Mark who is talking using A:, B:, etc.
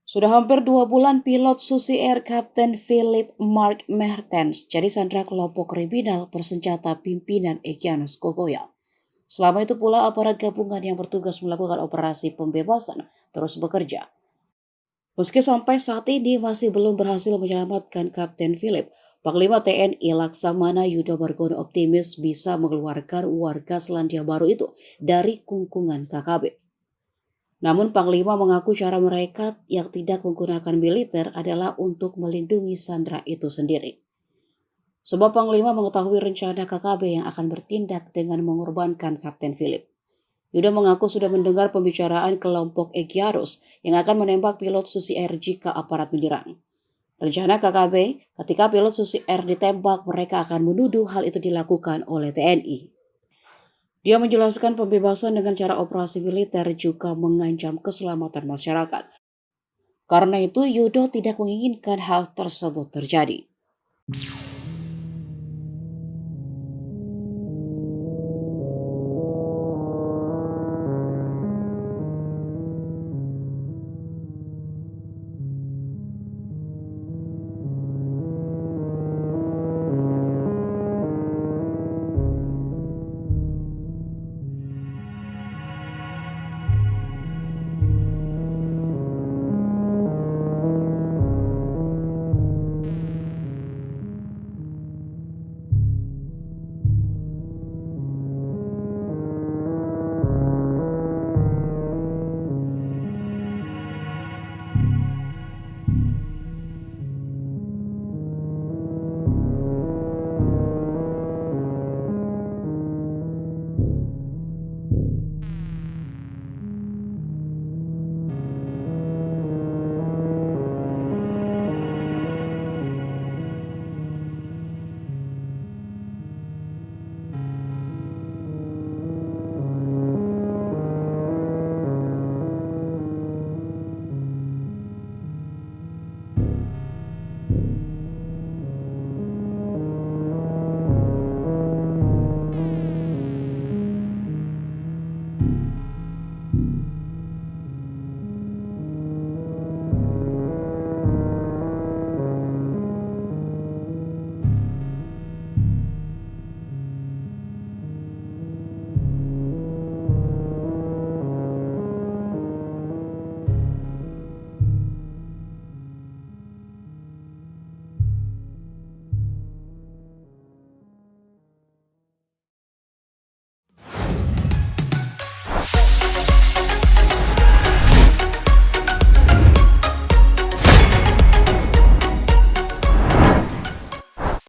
A: Sudah hampir 2 bulan pilot Susi Air Kapten Philip Mark Mertens jadi sandera kelompok kriminal bersenjata pimpinan Egyanus Kogoya. Selama itu pula aparat gabungan yang bertugas melakukan operasi pembebasan terus bekerja. Meski sampai saat ini masih belum berhasil menyelamatkan Kapten Philip, Panglima TNI Laksamana Yudo Margono optimis bisa mengeluarkan warga Selandia Baru itu dari kungkungan KKB. Namun Panglima mengaku cara mereka yang tidak menggunakan militer adalah untuk melindungi sandera itu sendiri. Sebab Panglima mengetahui rencana KKB yang akan bertindak dengan mengorbankan Kapten Philip. Yuda mengaku sudah mendengar pembicaraan kelompok Egyanus yang akan menembak pilot Susi Air jika aparat menyerang. Rencana KKB, ketika pilot Susi Air ditembak, mereka akan menuduh hal itu dilakukan oleh TNI. Dia menjelaskan pembebasan dengan cara operasi militer juga mengancam keselamatan masyarakat. Karena itu, Yudo tidak menginginkan hal tersebut terjadi.